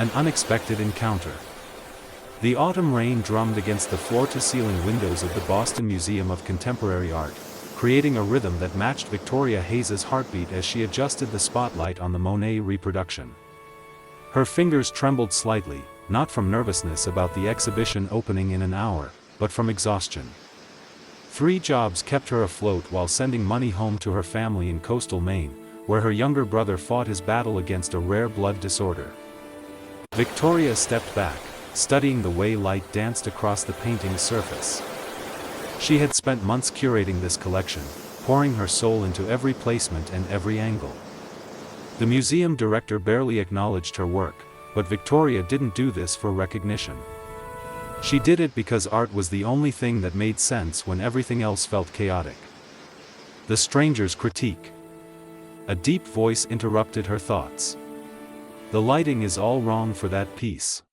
An unexpected encounter. The autumn rain drummed against the floor-to-ceiling windows of the Boston Museum of Contemporary Art, creating a rhythm that matched Victoria Hayes's heartbeat as she adjusted the spotlight on the Monet reproduction. Her fingers trembled slightly, not from nervousness about the exhibition opening in an hour, but from exhaustion. 3 jobs kept her afloat while sending money home to her family in coastal Maine, where her younger brother fought his battle against a rare blood disorder. Victoria stepped back, studying the way light danced across the painting's surface. She had spent months curating this collection, pouring her soul into every placement and every angle. The museum director barely acknowledged her work, but Victoria didn't do this for recognition. She did it because art was the only thing that made sense when everything else felt chaotic. The stranger's critique. A deep voice interrupted her thoughts. The lighting is all wrong for that piece.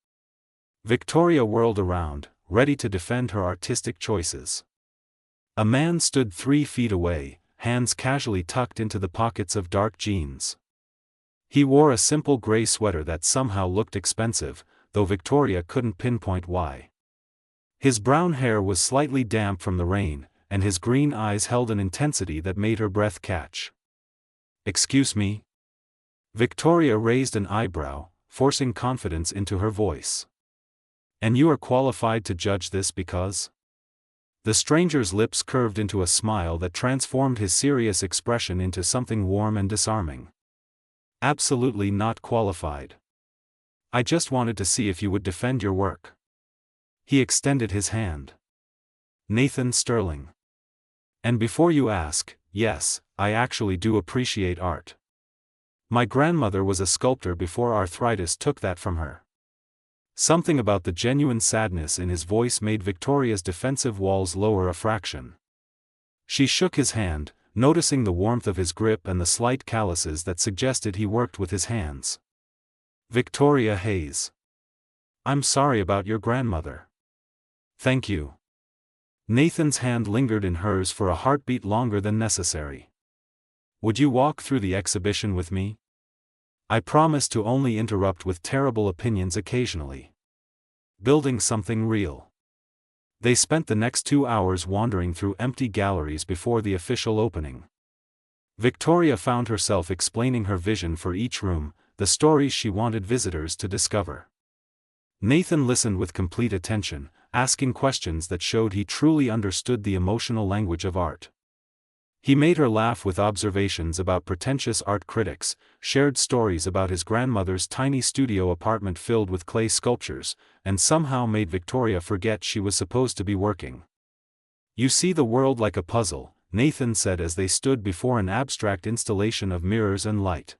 Victoria whirled around, ready to defend her artistic choices. A man stood 3 feet away, hands casually tucked into the pockets of dark jeans. He wore a simple gray sweater that somehow looked expensive, though Victoria couldn't pinpoint why. His brown hair was slightly damp from the rain, and his green eyes held an intensity that made her breath catch. "Excuse me?" Victoria raised an eyebrow, forcing confidence into her voice. "And you are qualified to judge this because?" The stranger's lips curved into a smile that transformed his serious expression into something warm and disarming. "Absolutely not qualified. I just wanted to see if you would defend your work." He extended his hand. "Nathan Sterling. And before you ask, yes, I actually do appreciate art. My grandmother was a sculptor before arthritis took that from her." Something about the genuine sadness in his voice made Victoria's defensive walls lower a fraction. She shook his hand, noticing the warmth of his grip and the slight calluses that suggested he worked with his hands. "Victoria Hayes. I'm sorry about your grandmother." "Thank you." Nathan's hand lingered in hers for a heartbeat longer than necessary. "Would you walk through the exhibition with me? I promise to only interrupt with terrible opinions occasionally. Building something real." They spent the next 2 hours wandering through empty galleries before the official opening. Victoria found herself explaining her vision for each room, the stories she wanted visitors to discover. Nathan listened with complete attention, asking questions that showed he truly understood the emotional language of art. He made her laugh with observations about pretentious art critics, shared stories about his grandmother's tiny studio apartment filled with clay sculptures, and somehow made Victoria forget she was supposed to be working. "You see the world like a puzzle," Nathan said as they stood before an abstract installation of mirrors and light.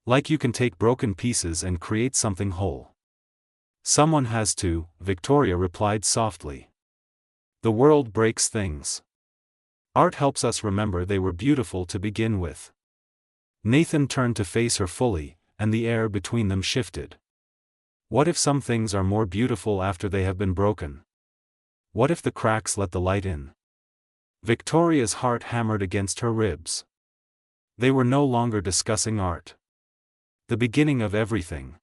"Like you can take broken pieces and create something whole." "Someone has to," Victoria replied softly. "The world breaks things. Art helps us remember they were beautiful to begin with." Nathan turned to face her fully, and the air between them shifted. What if some things are more beautiful after they have been broken? What if the cracks let the light in? Victoria's heart hammered against her ribs. They were no longer discussing art. The beginning of everything.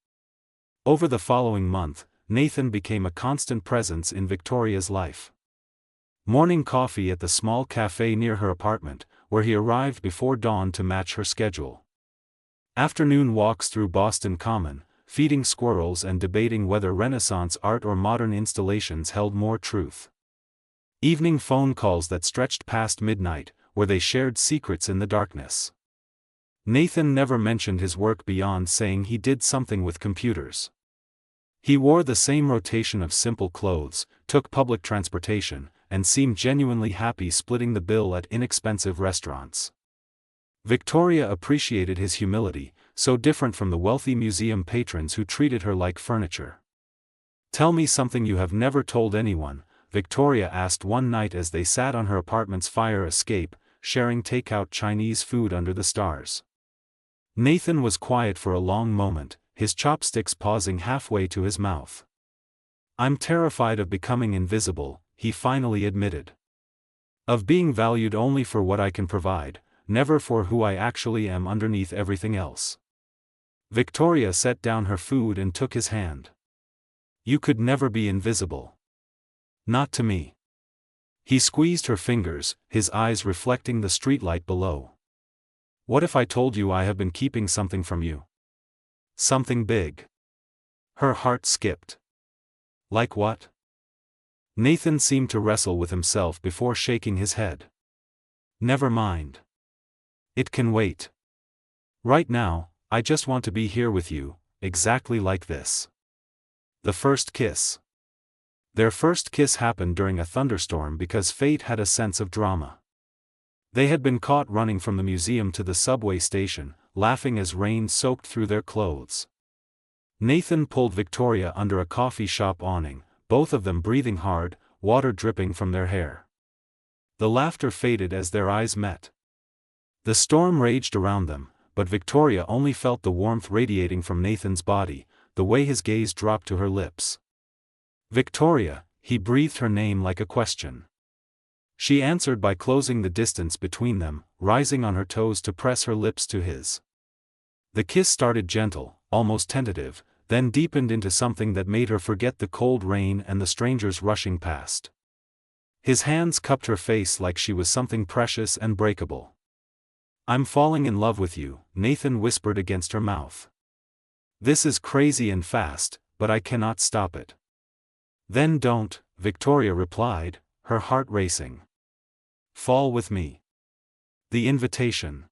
Over the following month, Nathan became a constant presence in Victoria's life. Morning coffee at the small cafe near her apartment, where he arrived before dawn to match her schedule. Afternoon walks through Boston Common, feeding squirrels and debating whether Renaissance art or modern installations held more truth. Evening phone calls that stretched past midnight, where they shared secrets in the darkness. Nathan never mentioned his work beyond saying he did something with computers. He wore the same rotation of simple clothes, took public transportation, and seemed genuinely happy splitting the bill at inexpensive restaurants. Victoria appreciated his humility, so different from the wealthy museum patrons who treated her like furniture. "Tell me something you have never told anyone," Victoria asked one night as they sat on her apartment's fire escape, sharing takeout Chinese food under the stars. Nathan was quiet for a long moment, his chopsticks pausing halfway to his mouth. "I'm terrified of becoming invisible," he finally admitted. "Of being valued only for what I can provide, never for who I actually am underneath everything else." Victoria set down her food and took his hand. You could never be invisible. Not to me. He squeezed her fingers, his eyes reflecting the streetlight below. What if I told you I have been keeping something from you? Something big. Her heart skipped. Like what? Nathan seemed to wrestle with himself before shaking his head. Never mind. It can wait. Right now, I just want to be here with you, exactly like this. The first kiss. Their first kiss happened during a thunderstorm because fate had a sense of drama. They had been caught running from the museum to the subway station, laughing as rain soaked through their clothes. Nathan pulled Victoria under a coffee shop awning, both of them breathing hard, water dripping from their hair. The laughter faded as their eyes met. The storm raged around them, but Victoria only felt the warmth radiating from Nathan's body, the way his gaze dropped to her lips. Victoria, he breathed her name like a question. She answered by closing the distance between them, rising on her toes to press her lips to his. The kiss started gentle, almost tentative, then deepened into something that made her forget the cold rain and the strangers rushing past. His hands cupped her face like she was something precious and breakable. I'm falling in love with you, Nathan whispered against her mouth. This is crazy and fast, but I cannot stop it. Then don't, Victoria replied, her heart racing. Fall with me. The invitation.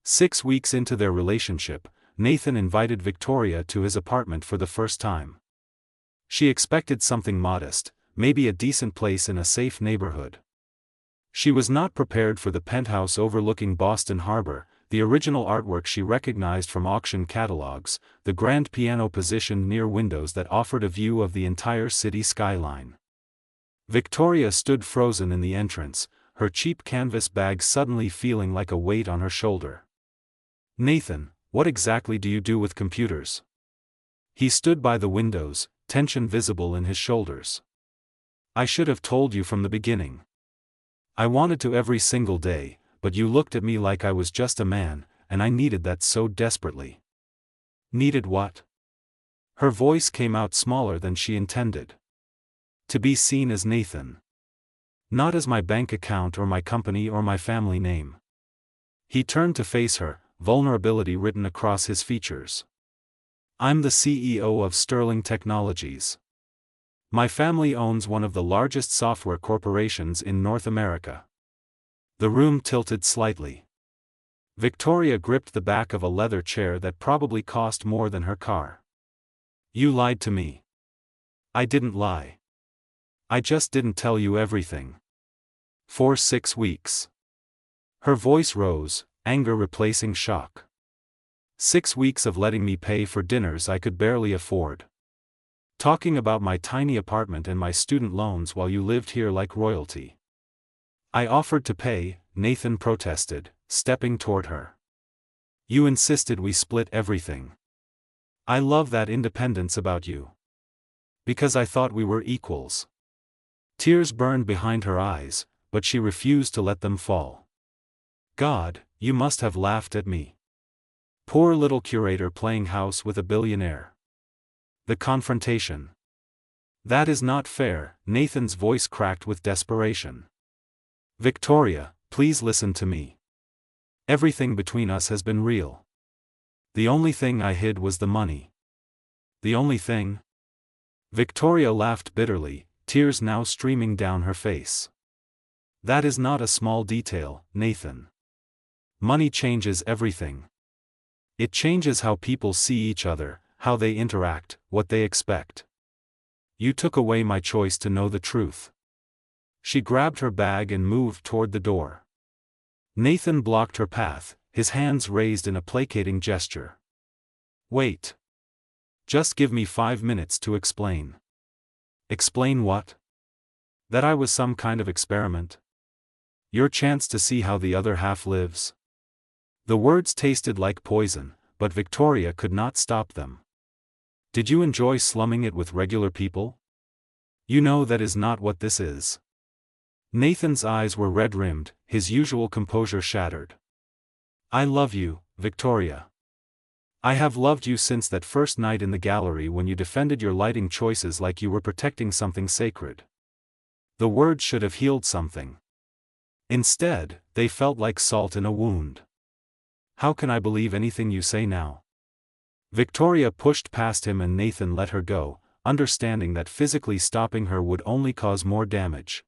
6 weeks into their relationship, Nathan invited Victoria to his apartment for the first time. She expected something modest, maybe a decent place in a safe neighborhood. She was not prepared for the penthouse overlooking Boston Harbor, the original artwork she recognized from auction catalogs, the grand piano positioned near windows that offered a view of the entire city skyline. Victoria stood frozen in the entrance, her cheap canvas bag suddenly feeling like a weight on her shoulder. Nathan, what exactly do you do with computers? He stood by the windows, tension visible in his shoulders. I should have told you from the beginning. I wanted to every single day, but you looked at me like I was just a man, and I needed that so desperately. Needed what? Her voice came out smaller than she intended. To be seen as Nathan. Not as my bank account or my company or my family name. He turned to face her, vulnerability written across his features. I'm the CEO of Sterling Technologies. My family owns one of the largest software corporations in North America. The room tilted slightly. Victoria gripped the back of a leather chair that probably cost more than her car. You lied to me. I didn't lie. I just didn't tell you everything. For 6 weeks. Her voice rose, anger replacing shock. 6 weeks of letting me pay for dinners I could barely afford. Talking about my tiny apartment and my student loans while you lived here like royalty. I offered to pay, Nathan protested, stepping toward her. You insisted we split everything. I love that independence about you. Because I thought we were equals. Tears burned behind her eyes, but she refused to let them fall. God, you must have laughed at me. Poor little curator playing house with a billionaire. The confrontation. That is not fair, Nathan's voice cracked with desperation. Victoria, please listen to me. Everything between us has been real. The only thing I hid was the money. The only thing? Victoria laughed bitterly, tears now streaming down her face. That is not a small detail, Nathan. Money changes everything. It changes how people see each other, how they interact, what they expect. You took away my choice to know the truth. She grabbed her bag and moved toward the door. Nathan blocked her path, his hands raised in a placating gesture. Wait. Just give me 5 minutes to explain. Explain what? That I was some kind of experiment? Your chance to see how the other half lives? The words tasted like poison, but Victoria could not stop them. Did you enjoy slumming it with regular people? You know that is not what this is. Nathan's eyes were red-rimmed, his usual composure shattered. I love you, Victoria. I have loved you since that first night in the gallery when you defended your lighting choices like you were protecting something sacred. The words should have healed something. Instead, they felt like salt in a wound. How can I believe anything you say now? Victoria pushed past him and Nathan let her go, understanding that physically stopping her would only cause more damage.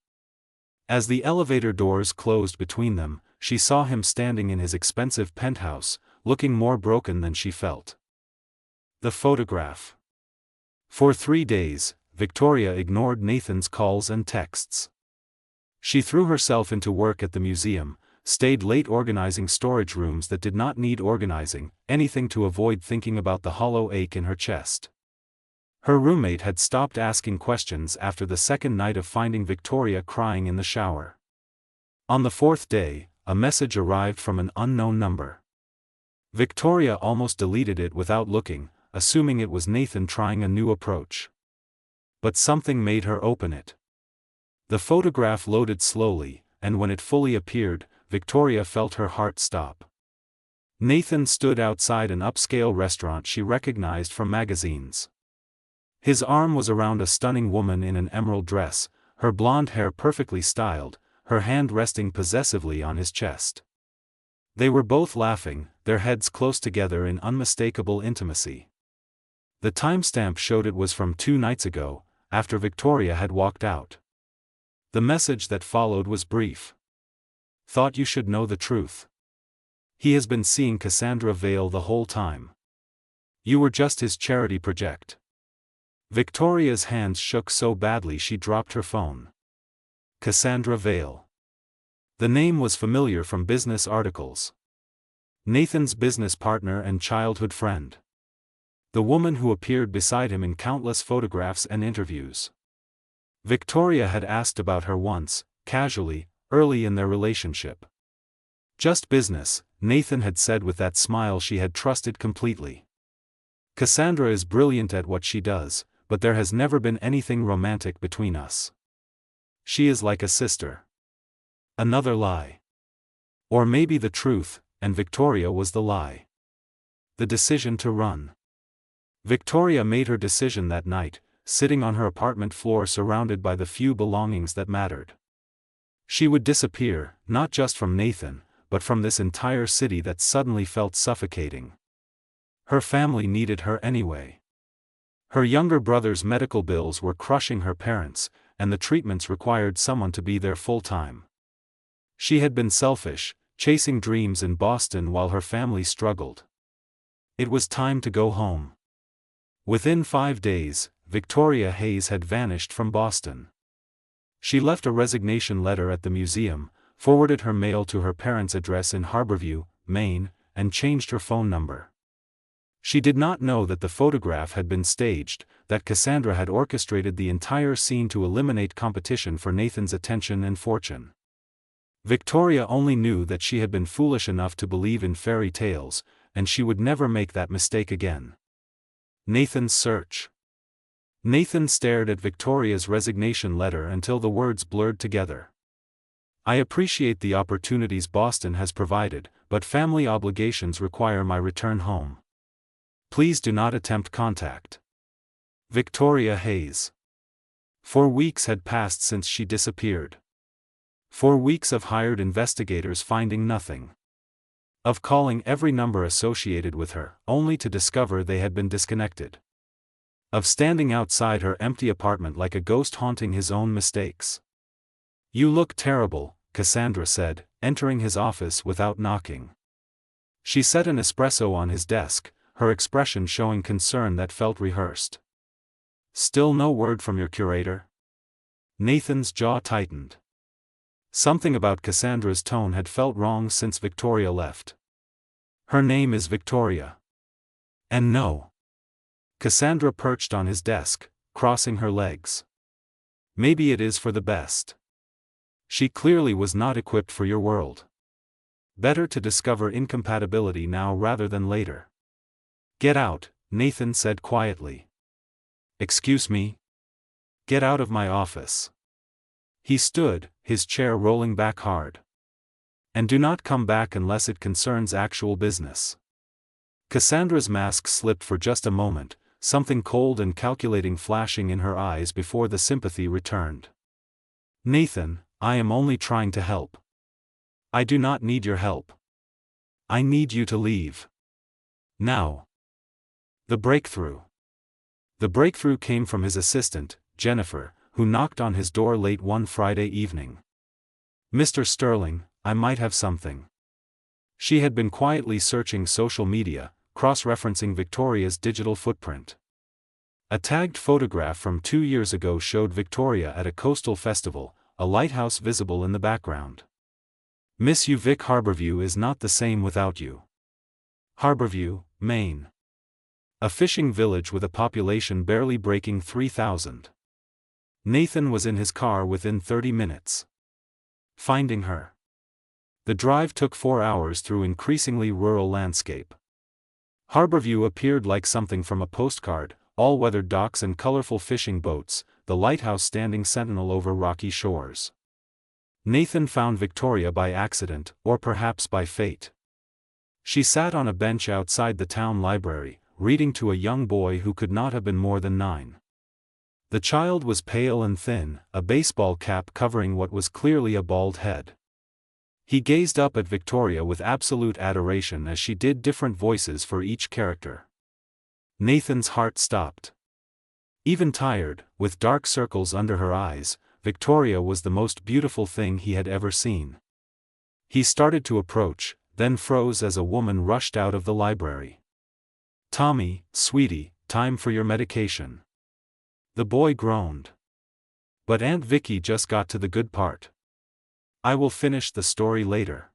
As the elevator doors closed between them, she saw him standing in his expensive penthouse, looking more broken than she felt. The photograph. For 3 days, Victoria ignored Nathan's calls and texts. She threw herself into work at the museum, stayed late organizing storage rooms that did not need organizing, anything to avoid thinking about the hollow ache in her chest. Her roommate had stopped asking questions after the second night of finding Victoria crying in the shower. On the 4th day, a message arrived from an unknown number. Victoria almost deleted it without looking, assuming it was Nathan trying a new approach. But something made her open it. The photograph loaded slowly, and when it fully appeared, Victoria felt her heart stop. Nathan stood outside an upscale restaurant she recognized from magazines. His arm was around a stunning woman in an emerald dress, her blonde hair perfectly styled, her hand resting possessively on his chest. They were both laughing, their heads close together in unmistakable intimacy. The timestamp showed it was from 2 nights ago, after Victoria had walked out. The message that followed was brief. Thought you should know the truth. He has been seeing Cassandra Vale the whole time. You were just his charity project. Victoria's hands shook so badly she dropped her phone. Cassandra Vale. The name was familiar from business articles. Nathan's business partner and childhood friend. The woman who appeared beside him in countless photographs and interviews. Victoria had asked about her once, casually, early in their relationship. Just business, Nathan had said with that smile she had trusted completely. Cassandra is brilliant at what she does, but there has never been anything romantic between us. She is like a sister. Another lie. Or maybe the truth, and Victoria was the lie. The decision to run. Victoria made her decision that night, sitting on her apartment floor surrounded by the few belongings that mattered. She would disappear, not just from Nathan, but from this entire city that suddenly felt suffocating. Her family needed her anyway. Her younger brother's medical bills were crushing her parents, and the treatments required someone to be there full-time. She had been selfish, chasing dreams in Boston while her family struggled. It was time to go home. Within 5 days, Victoria Hayes had vanished from Boston. She left a resignation letter at the museum, forwarded her mail to her parents' address in Harborview, Maine, and changed her phone number. She did not know that the photograph had been staged, that Cassandra had orchestrated the entire scene to eliminate competition for Nathan's attention and fortune. Victoria only knew that she had been foolish enough to believe in fairy tales, and she would never make that mistake again. Nathan's search. Nathan stared at Victoria's resignation letter until the words blurred together. I appreciate the opportunities Boston has provided, but family obligations require my return home. Please do not attempt contact. Victoria Hayes. 4 weeks had passed since she disappeared. 4 weeks of hired investigators finding nothing. Of calling every number associated with her, only to discover they had been disconnected. Of standing outside her empty apartment like a ghost haunting his own mistakes. You look terrible, Cassandra said, entering his office without knocking. She set an espresso on his desk, her expression showing concern that felt rehearsed. Still no word from your curator? Nathan's jaw tightened. Something about Cassandra's tone had felt wrong since Victoria left. Her name is Victoria. And no. Cassandra perched on his desk, crossing her legs. Maybe it is for the best. She clearly was not equipped for your world. Better to discover incompatibility now rather than later. Get out, Nathan said quietly. Excuse me? Get out of my office. He stood, his chair rolling back hard. And do not come back unless it concerns actual business. Cassandra's mask slipped for just a moment, something cold and calculating flashing in her eyes before the sympathy returned. Nathan, I am only trying to help. I do not need your help. I need you to leave. Now. The breakthrough. The breakthrough came from his assistant, Jennifer, who knocked on his door late one Friday evening. Mr. Sterling, I might have something. She had been quietly searching social media, cross-referencing Victoria's digital footprint. A tagged photograph from 2 years ago showed Victoria at a coastal festival, a lighthouse visible in the background. Miss you, Vic. Harborview is not the same without you. Harborview, Maine. A fishing village with a population barely breaking 3,000. Nathan was in his car within 30 minutes. Finding her. The drive took 4 hours through increasingly rural landscape. Harborview appeared like something from a postcard, all-weather docks and colorful fishing boats, the lighthouse standing sentinel over rocky shores. Nathan found Victoria by accident, or perhaps by fate. She sat on a bench outside the town library, reading to a young boy who could not have been more than 9. The child was pale and thin, a baseball cap covering what was clearly a bald head. He gazed up at Victoria with absolute adoration as she did different voices for each character. Nathan's heart stopped. Even tired, with dark circles under her eyes, Victoria was the most beautiful thing he had ever seen. He started to approach, then froze as a woman rushed out of the library. Tommy, sweetie, time for your medication. The boy groaned. But Aunt Vicky just got to the good part. I will finish the story later.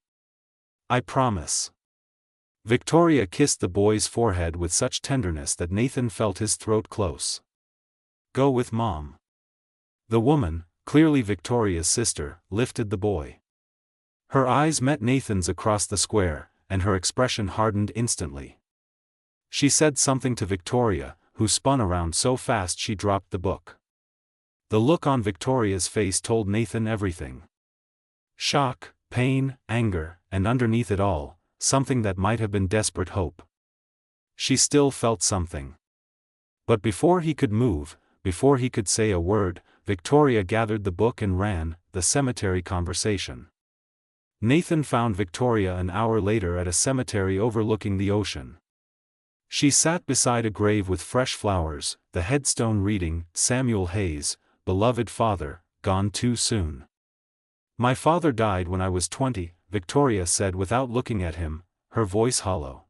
I promise. Victoria kissed the boy's forehead with such tenderness that Nathan felt his throat close. Go with Mom. The woman, clearly Victoria's sister, lifted the boy. Her eyes met Nathan's across the square, and her expression hardened instantly. She said something to Victoria, who spun around so fast she dropped the book. The look on Victoria's face told Nathan everything. Shock, pain, anger, and underneath it all, something that might have been desperate hope. She still felt something. But before he could move, before he could say a word, Victoria gathered the book and ran, the cemetery conversation. Nathan found Victoria an hour later at a cemetery overlooking the ocean. She sat beside a grave with fresh flowers, the headstone reading, Samuel Hayes, beloved father, gone too soon. My father died when I was 20, Victoria said without looking at him, her voice hollow.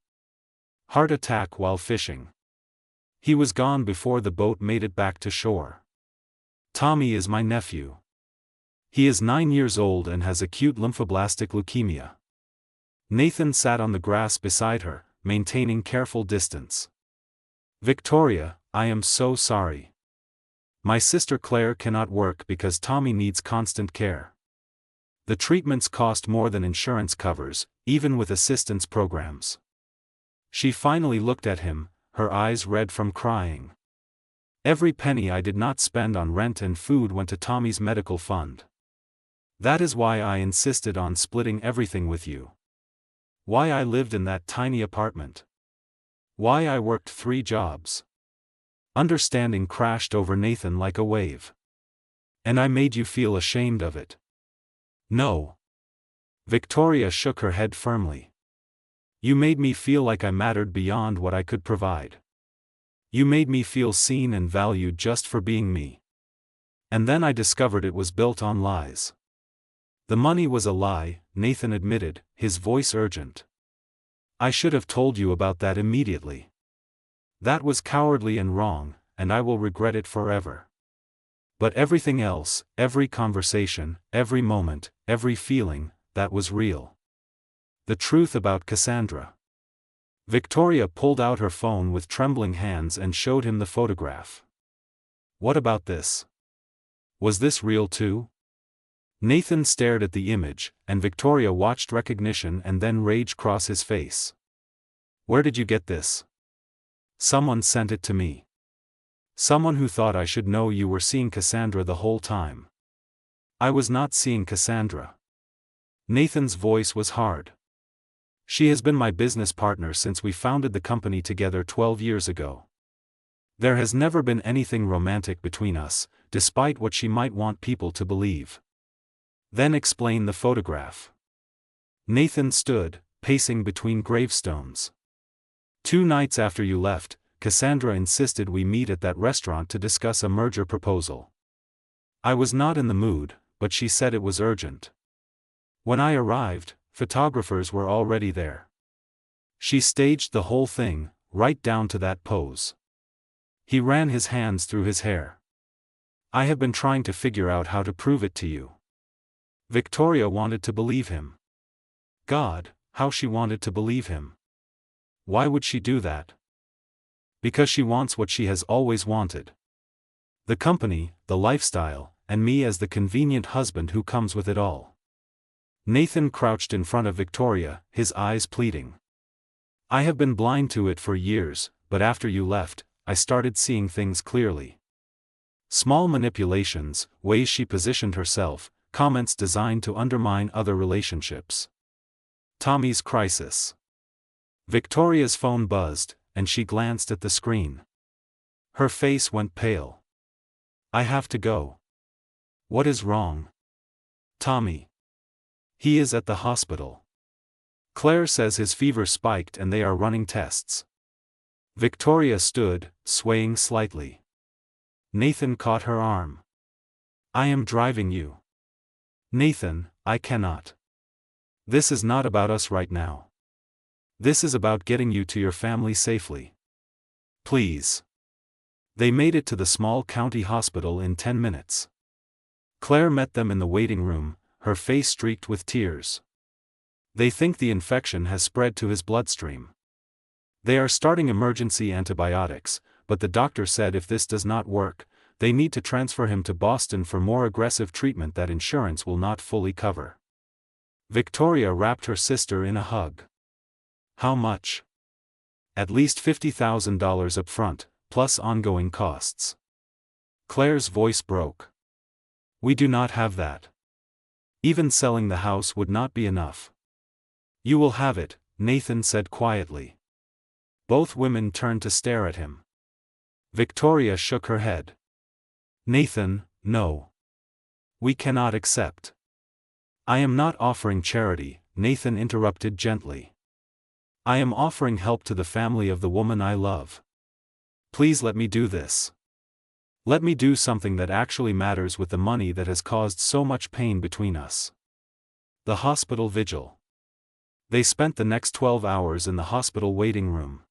Heart attack while fishing. He was gone before the boat made it back to shore. Tommy is my nephew. He is 9 years old and has acute lymphoblastic leukemia. Nathan sat on the grass beside her, maintaining careful distance. Victoria, I am so sorry. My sister Claire cannot work because Tommy needs constant care. The treatments cost more than insurance covers, even with assistance programs. She finally looked at him, her eyes red from crying. Every penny I did not spend on rent and food went to Tommy's medical fund. That is why I insisted on splitting everything with you. Why I lived in that tiny apartment. Why I worked 3 jobs. Understanding crashed over Nathan like a wave. And I made you feel ashamed of it. No. Victoria shook her head firmly. You made me feel like I mattered beyond what I could provide. You made me feel seen and valued just for being me. And then I discovered it was built on lies. The money was a lie, Nathan admitted, his voice urgent. I should have told you about that immediately. That was cowardly and wrong, and I will regret it forever. But everything else, every conversation, every moment, every feeling, that was real. The truth about Cassandra. Victoria pulled out her phone with trembling hands and showed him the photograph. What about this? Was this real too? Nathan stared at the image, and Victoria watched recognition and then rage cross his face. Where did you get this? Someone sent it to me. Someone who thought I should know you were seeing Cassandra the whole time. I was not seeing Cassandra. Nathan's voice was hard. She has been my business partner since we founded the company together 12 years ago. There has never been anything romantic between us, despite what she might want people to believe. Then explain the photograph. Nathan stood, pacing between gravestones. 2 nights after you left, Cassandra insisted we meet at that restaurant to discuss a merger proposal. I was not in the mood, but she said it was urgent. When I arrived, photographers were already there. She staged the whole thing, right down to that pose. He ran his hands through his hair. I have been trying to figure out how to prove it to you. Victoria wanted to believe him. God, how she wanted to believe him. Why would she do that? Because she wants what she has always wanted. The company, the lifestyle, and me as the convenient husband who comes with it all. Nathan crouched in front of Victoria, his eyes pleading. I have been blind to it for years, but after you left, I started seeing things clearly. Small manipulations, ways she positioned herself, comments designed to undermine other relationships. Tommy's crisis. Victoria's phone buzzed, and she glanced at the screen. Her face went pale. I have to go. What is wrong? Tommy. He is at the hospital. Claire says his fever spiked and they are running tests. Victoria stood, swaying slightly. Nathan caught her arm. I am driving you. Nathan, I cannot. This is not about us right now. This is about getting you to your family safely. Please. They made it to the small county hospital in 10 minutes. Claire met them in the waiting room, her face streaked with tears. They think the infection has spread to his bloodstream. They are starting emergency antibiotics, but the doctor said if this does not work, they need to transfer him to Boston for more aggressive treatment that insurance will not fully cover. Victoria wrapped her sister in a hug. How much? At least $50,000 up front, plus ongoing costs. Claire's voice broke. We do not have that. Even selling the house would not be enough. You will have it, Nathan said quietly. Both women turned to stare at him. Victoria shook her head. Nathan, no. We cannot accept. I am not offering charity, Nathan interrupted gently. I am offering help to the family of the woman I love. Please let me do this. Let me do something that actually matters with the money that has caused so much pain between us. The hospital vigil. They spent the next 12 hours in the hospital waiting room.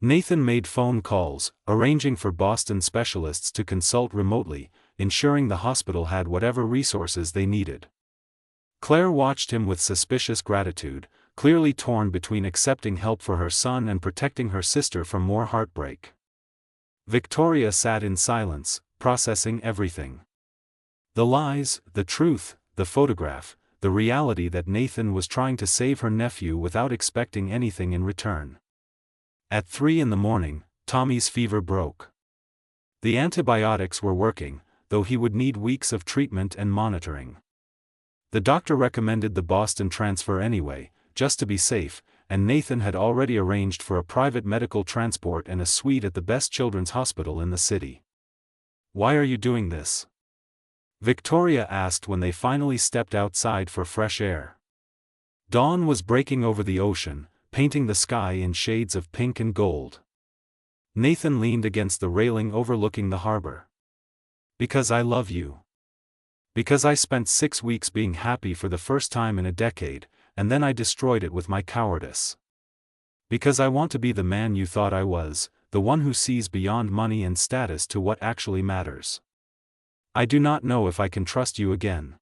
Nathan made phone calls, arranging for Boston specialists to consult remotely, ensuring the hospital had whatever resources they needed. Claire watched him with suspicious gratitude, clearly torn between accepting help for her son and protecting her sister from more heartbreak. Victoria sat in silence, processing everything. The lies, the truth, the photograph, the reality that Nathan was trying to save her nephew without expecting anything in return. At 3 a.m, Tommy's fever broke. The antibiotics were working, though he would need weeks of treatment and monitoring. The doctor recommended the Boston transfer anyway, just to be safe, and Nathan had already arranged for a private medical transport and a suite at the best children's hospital in the city. Why are you doing this? Victoria asked when they finally stepped outside for fresh air. Dawn was breaking over the ocean, painting the sky in shades of pink and gold. Nathan leaned against the railing overlooking the harbor. Because I love you. Because I spent 6 weeks being happy for the first time in a decade, and then I destroyed it with my cowardice. Because I want to be the man you thought I was, the one who sees beyond money and status to what actually matters. I do not know if I can trust you again.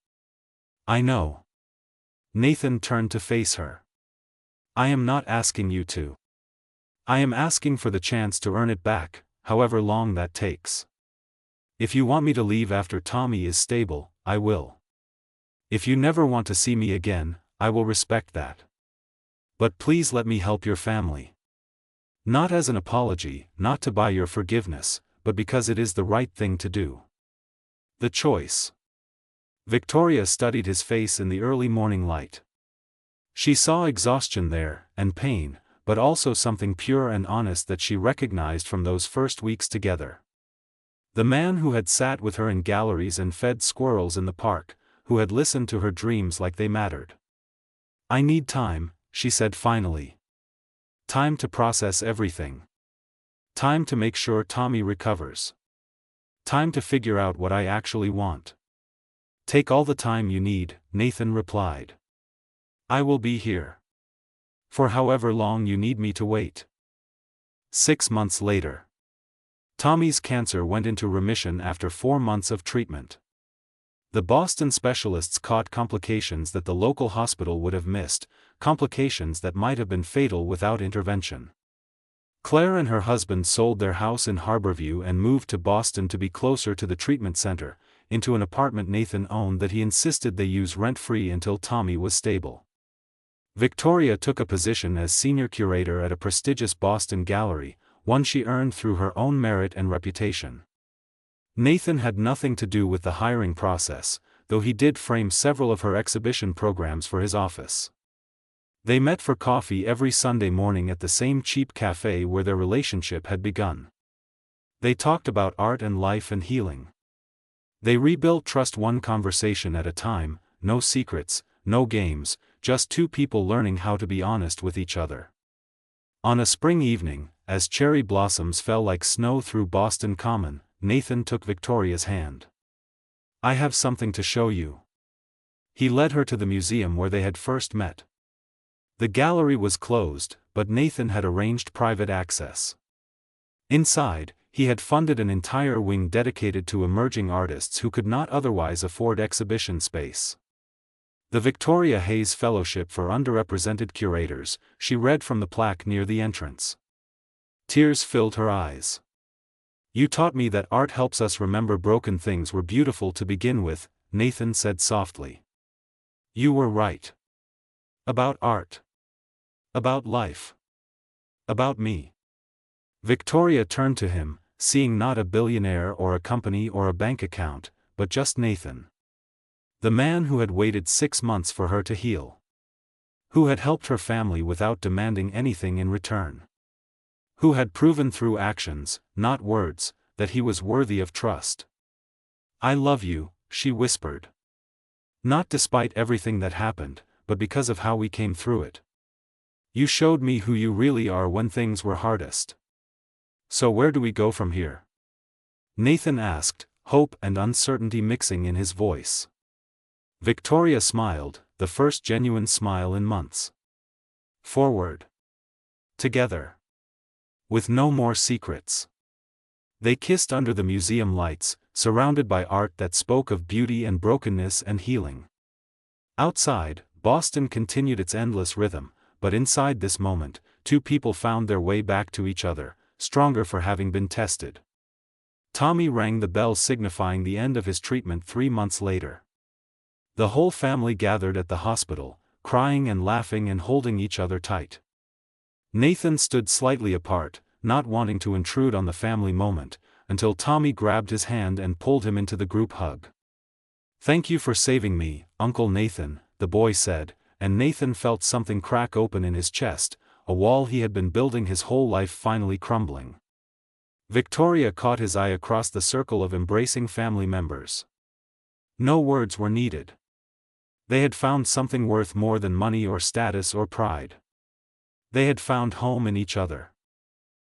I know. Nathan turned to face her. I am not asking you to. I am asking for the chance to earn it back, however long that takes. If you want me to leave after Tommy is stable, I will. If you never want to see me again, I will respect that. But please let me help your family. Not as an apology, not to buy your forgiveness, but because it is the right thing to do. The choice. Victoria studied his face in the early morning light. She saw exhaustion there, and pain, but also something pure and honest that she recognized from those first weeks together. The man who had sat with her in galleries and fed squirrels in the park, who had listened to her dreams like they mattered. "I need time," she said finally. "Time to process everything. Time to make sure Tommy recovers. Time to figure out what I actually want." "Take all the time you need," Nathan replied. "I will be here. For however long you need me to wait." 6 months later. Tommy's cancer went into remission after 4 months of treatment. The Boston specialists caught complications that the local hospital would have missed, complications that might have been fatal without intervention. Claire and her husband sold their house in Harborview and moved to Boston to be closer to the treatment center, into an apartment Nathan owned that he insisted they use rent-free until Tommy was stable. Victoria took a position as senior curator at a prestigious Boston gallery, one she earned through her own merit and reputation. Nathan had nothing to do with the hiring process, though he did frame several of her exhibition programs for his office. They met for coffee every Sunday morning at the same cheap cafe where their relationship had begun. They talked about art and life and healing. They rebuilt trust one conversation at a time, no secrets, no games, just two people learning how to be honest with each other. On a spring evening, as cherry blossoms fell like snow through Boston Common, Nathan took Victoria's hand. "I have something to show you." He led her to the museum where they had first met. The gallery was closed, but Nathan had arranged private access. Inside, he had funded an entire wing dedicated to emerging artists who could not otherwise afford exhibition space. "The Victoria Hayes Fellowship for Underrepresented Curators," she read from the plaque near the entrance. Tears filled her eyes. "You taught me that art helps us remember broken things were beautiful to begin with," Nathan said softly. "You were right. About art. About life. About me." Victoria turned to him, seeing not a billionaire or a company or a bank account, but just Nathan. The man who had waited 6 months for her to heal. Who had helped her family without demanding anything in return. Who had proven through actions, not words, that he was worthy of trust. "I love you," she whispered. "Not despite everything that happened, but because of how we came through it. You showed me who you really are when things were hardest." "So where do we go from here?" Nathan asked, hope and uncertainty mixing in his voice. Victoria smiled, the first genuine smile in months. "Forward. Together. With no more secrets." They kissed under the museum lights, surrounded by art that spoke of beauty and brokenness and healing. Outside, Boston continued its endless rhythm, but inside this moment, two people found their way back to each other, stronger for having been tested. Tommy rang the bell signifying the end of his treatment 3 months later. The whole family gathered at the hospital, crying and laughing and holding each other tight. Nathan stood slightly apart, not wanting to intrude on the family moment, until Tommy grabbed his hand and pulled him into the group hug. "Thank you for saving me, Uncle Nathan," the boy said, and Nathan felt something crack open in his chest, a wall he had been building his whole life finally crumbling. Victoria caught his eye across the circle of embracing family members. No words were needed. They had found something worth more than money or status or pride. They had found home in each other.